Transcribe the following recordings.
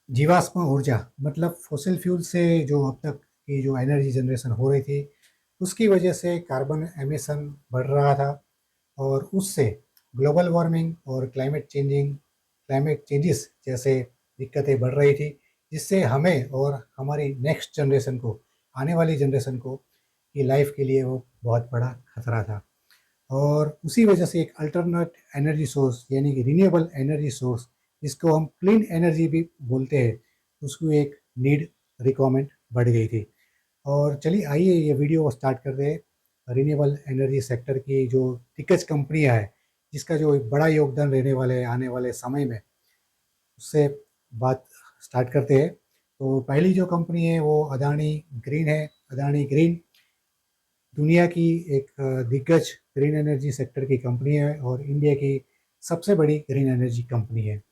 जीवाश्म ऊर्जा मतलब फॉसिल फ्यूल से जो अब तक की जो एनर्जी जनरेशन हो रही थी, उसकी वजह से कार्बन एमिशन बढ़ रहा था। और उससे ग्लोबल वार्मिंग और क्लाइमेट चेंजेस जैसे दिक्कतें बढ़ रही थी, जिससे हमें और हमारी नेक्स्ट जनरेशन को, आने वाली जनरेशन को, की लाइफ के लिए वो बहुत बड़ा खतरा था। और उसी वजह से एक अल्टरनेट एनर्जी सोर्स यानी कि रिन्यूएबल एनर्जी सोर्स, जिसको हम क्लीन एनर्जी भी बोलते हैं, उसको एक नीड रिक्वायरमेंट बढ़ गई थी। और चलिए आइए ये वीडियो स्टार्ट करते हैं रिन्यूएबल एनर्जी सेक्टर की जो दिग्गज कंपनियां हैं, जिसका जो एक बड़ा योगदान रहने वाले हैं आने वाले समय में, उससे बात स्टार्ट करते हैं। तो पहली जो कंपनी है वो अदानी ग्रीन है। अदानी ग्रीन दुनिया की एक दिग्गज ग्रीन एनर्जी सेक्टर की कंपनी है और इंडिया की सबसे बड़ी ग्रीन एनर्जी कंपनी है।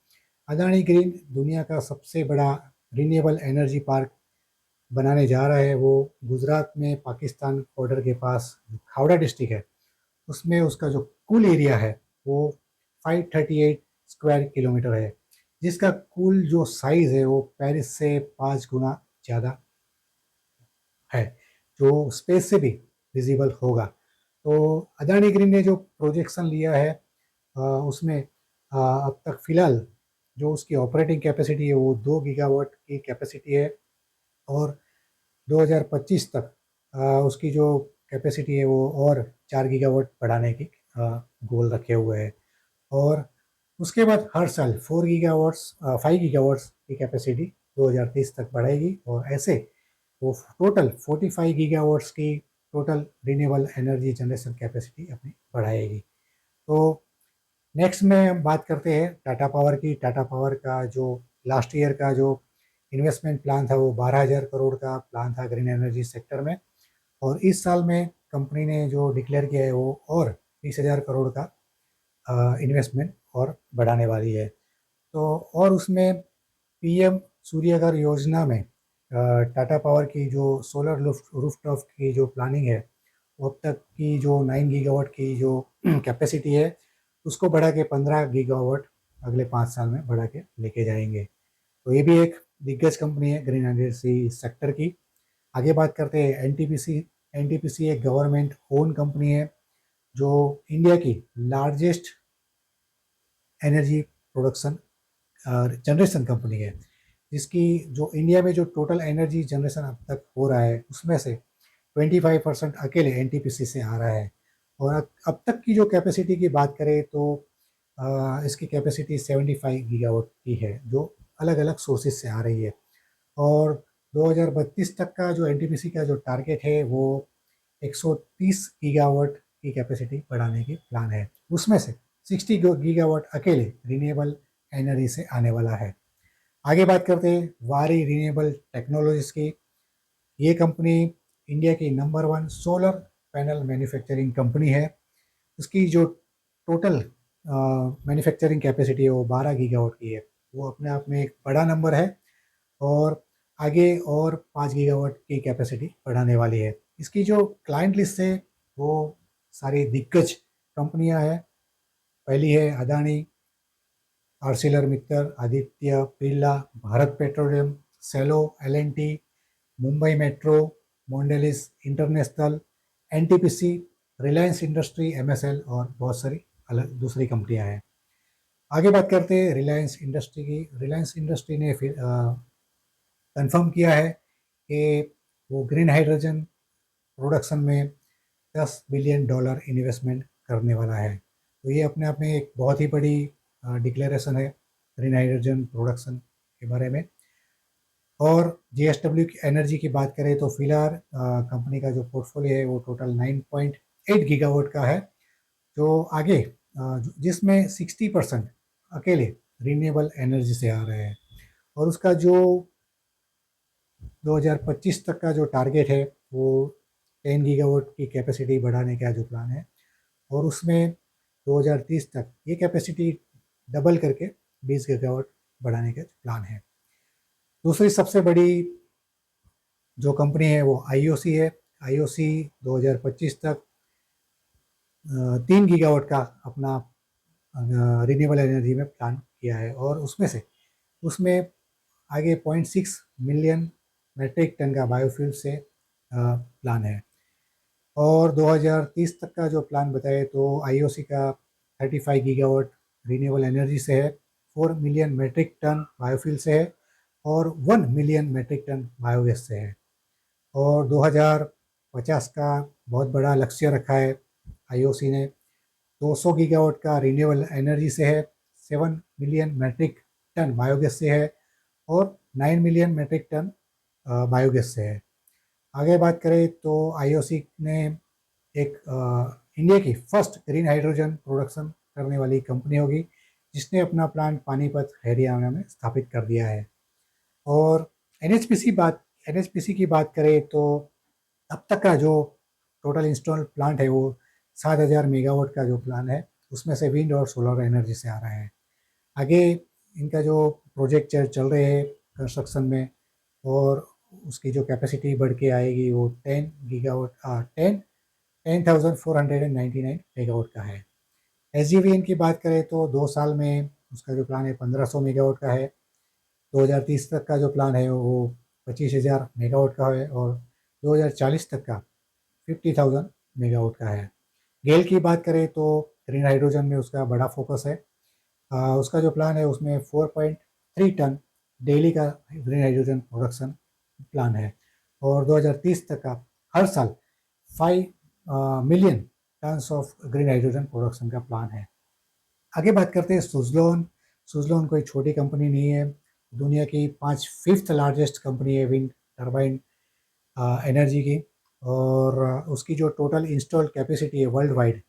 अदानी ग्रीन दुनिया का सबसे बड़ा रिन्यूएबल एनर्जी पार्क बनाने जा रहा है। वो गुजरात में पाकिस्तान बॉर्डर के पास जो खावड़ा डिस्ट्रिक्ट है, उसमें उसका जो कुल एरिया है वो 538 स्क्वायर किलोमीटर है, जिसका कुल जो साइज़ है वो पेरिस से 5 गुना ज़्यादा है, जो स्पेस से भी विजिबल होगा। तो अदानी ग्रीन ने जो प्रोजेक्शन लिया है, उसमें अब तक फ़िलहाल जो उसकी ऑपरेटिंग कैपेसिटी है वो 2 गीगावाट की कैपेसिटी है। और 2025 तक उसकी जो कैपेसिटी है वो और 4 गीगावाट बढ़ाने की गोल रखे हुए हैं। और उसके बाद हर साल 5 गीगावाट्स की कैपेसिटी 2030 तक बढ़ेगी, और ऐसे वो टोटल 45 गीगावाट्स की total renewable energy generation capacity अपनी बढ़ाएगी। तो नेक्स्ट में हम बात करते हैं टाटा पावर की। टाटा पावर का जो लास्ट ईयर का जो इन्वेस्टमेंट प्लान था वो 12,000 करोड़ का प्लान था ग्रीन एनर्जी सेक्टर में। और इस साल में कंपनी ने जो डिक्लेयर किया है वो और 20,000 करोड़ का इन्वेस्टमेंट और बढ़ाने वाली है। तो और उसमें पीएम सूर्यघर योजना में टाटा पावर की जो सोलर रूफटॉप की जो प्लानिंग है, वो अब तक की जो 9 गीगावाट की जो कैपेसिटी है, उसको बढ़ा के 15 गीगावाट अगले 5 साल में बढ़ा के लेके जाएंगे। तो ये भी एक दिग्गज कंपनी है ग्रीन एनर्जी सेक्टर की। आगे बात करते हैं एनटीपीसी। एनटीपीसी एक गवर्नमेंट ओन कंपनी है जो इंडिया की largest energy production generation company है, जिसकी जो इंडिया में जो टोटल एनर्जी जनरेशन अब तक हो रहा है उसमें से 25% अकेले एनटीपीसी से आ रहा है। और अब तक की जो कैपेसिटी की बात करें तो इसकी कैपेसिटी 75 गीगावाट की है, जो अलग अलग सोर्सेज से आ रही है। और 2032 तक का जो एनटीपीसी का जो टारगेट है वो 130 गीगावाट की कैपेसिटी बढ़ाने की प्लान है। उसमें से 60 गीगावाट अकेले रिन्यूएबल एनर्जी से आने वाला है। आगे बात करते हैं वारी रिन्यूएबल टेक्नोलॉजीज की। ये कंपनी इंडिया की number 1 solar panel manufacturing company है। उसकी जो टोटल मैन्युफैक्चरिंग कैपेसिटी है वो 12 गीगावाट की है। वो अपने आप में एक बड़ा नंबर है। और आगे और 5 गीगावाट की कैपेसिटी बढ़ाने वाली है। इसकी जो क्लाइंट लिस्ट है वो सारी दिग्गज कंपनियां हैं। पहली है Adani, Arcelor Mittal, Aditya Birla, Bharat petroleum, Cello, L and T, Mumbai metro, Mondelez international, NTPC, Reliance industry, MSL और बहुत सारी अलग दूसरी कंपनियां हैं। आगे बात करते हैं रिलायंस इंडस्ट्री की। रिलायंस इंडस्ट्री ने फिर कंफर्म किया है कि वो ग्रीन हाइड्रोजन प्रोडक्शन में $10 बिलियन इन्वेस्टमेंट करने वाला है। तो ये अपने आप में एक बहुत ही बड़ी डिक्लेरेशन है ग्रीन हाइड्रोजन प्रोडक्शन के बारे में। और जेएसडब्ल्यू की एनर्जी की बात करें तो फिलहाल कंपनी का जो पोर्टफोलियो है वो टोटल 9.8 गीगावाट का है, जो आगे जिसमें 60% अकेले रिन्यूएबल एनर्जी से आ रहे हैं। और उसका जो 2025 तक का जो टारगेट है वो 10 गीगावाट की कैपेसिटी बढ़ाने का जो प्लान है। और उसमें 2030 तक ये कैपेसिटी डबल करके 20 गीगावाट बढ़ाने का प्लान है। दूसरी सबसे बड़ी जो कंपनी है वो आईओसी है। आईओसी 2025 तक 3 गीगावाट का अपना रिन्यूएबल एनर्जी में प्लान किया है। और उसमें से उसमें आगे 0.6 मिलियन मेट्रिक टन का बायोफ्यूल से प्लान है। और 2030 तक का जो प्लान बताए तो आईओसी का 35 गीगावाट रिन्यूएबल एनर्जी से है, 4 मिलियन मेट्रिक टन बायोफ्यूल से है और 1 मिलियन मेट्रिक टन बायोगैस से है। और 2050 का बहुत बड़ा लक्ष्य रखा है आईओसी ने। 200 गीगावाट का रिन्यूएबल एनर्जी से है, 7 मिलियन मेट्रिक टन बायोगैस से है और 9 मिलियन मेट्रिक टन बायोगैस से है। आगे बात करें तो आईओसी ने एक इंडिया की फर्स्ट ग्रीन हाइड्रोजन प्रोडक्शन करने वाली कंपनी होगी, जिसने अपना प्लांट पानीपत हरियाणा में स्थापित कर दिया है। और एनएचपीसी की बात करें तो अब तक का जो टोटल इंस्टॉल प्लांट है वो 7,000 मेगावाट का जो प्लान है, उसमें से विंड और सोलर एनर्जी से आ रहा है। आगे इनका जो प्रोजेक्ट चल रहे हैं कंस्ट्रक्शन में, और उसकी जो कैपेसिटी बढ़ के आएगी वो 10,499 मेगावाट का है। एसजीवीएन की बात करें तो 2 साल में उसका जो प्लान है 1500 मेगावाट का है। 2030 तक का जो प्लान है वो 25,000 मेगावाट का है और 2040 तक का 50,000 मेगावाट का है। गेल की बात करें तो ग्रीन हाइड्रोजन में उसका बड़ा फोकस है। उसका जो प्लान है उसमें 4.3 टन डेली का ग्रीन हाइड्रोजन प्रोडक्शन प्लान है और 2030 तक का हर साल 5 million tons of green hydrogen production का प्लान है। आगे बात करते हैं सुजलोन। सुजलोन कोई छोटी कंपनी नहीं है, दुनिया की 5th लार्जेस्ट कंपनी है विंड टर्बाइन एनर्जी की। और उसकी जो टोटल इंस्टॉल्ड कैपेसिटी है वर्ल्ड वाइड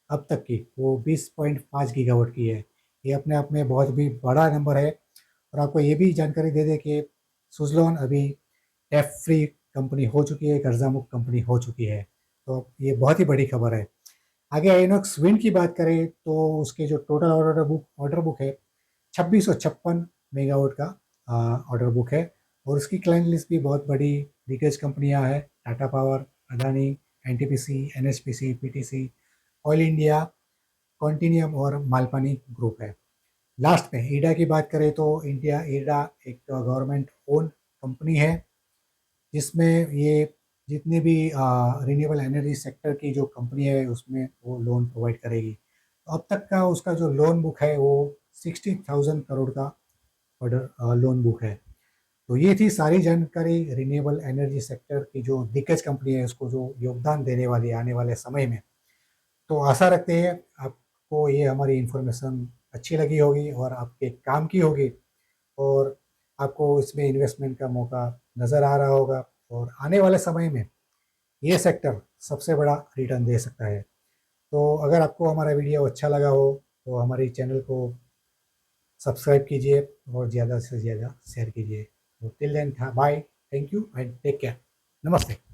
अब तक की वो 20.5 गीगावाट की है। ये अपने आप में बहुत भी बड़ा नंबर है। और आपको ये भी जानकारी दे दें कि सुजलोन अभी टैक्स फ्री कंपनी हो चुकी है, कर्जा मुक्त कंपनी हो चुकी है, तो ये बहुत ही बड़ी खबर है। आगे आइनॉक्स विंड की बात करें तो उसके जो टोटल ऑर्डर बुक है 2656 मेगावाट का ऑर्डर बुक है। और उसकी क्लाइंट लिस्ट भी बहुत बड़ी दिग्गज कंपनियां हैं, Tata power, Adani, NTPC, NHPC, PTC, oil India, Continuum और मालपानी ग्रुप है। लास्ट में ईडा की बात करें तो इंडिया ईडा एक गवर्नमेंट ओन कंपनी है, जिसमें ये जितनी भी रिन्यूएबल एनर्जी सेक्टर की जो कंपनी है उसमें वो लोन प्रोवाइड करेगी। तो अब तक का उसका जो लोन बुक है वो 60,000 करोड़ का ऑर्डर लोन बुक है। तो ये थी सारी जानकारी रिन्यूएबल एनर्जी सेक्टर की जो दिग्गज कंपनी है उसको जो योगदान देने वाली है आने वाले समय में। तो आशा रखते हैं आपको ये हमारी इन्फॉर्मेशन अच्छी लगी होगी और आपके काम की होगी, और आपको इसमें इन्वेस्टमेंट का मौका नज़र आ रहा होगा। और आने वाले समय में ये सेक्टर सबसे बड़ा रिटर्न दे सकता है। तो अगर आपको हमारा वीडियो अच्छा लगा हो तो हमारी चैनल को सब्सक्राइब कीजिए और ज़्यादा से ज़्यादा शेयर कीजिए। तो till then, bye, thank you and take care, नमस्ते।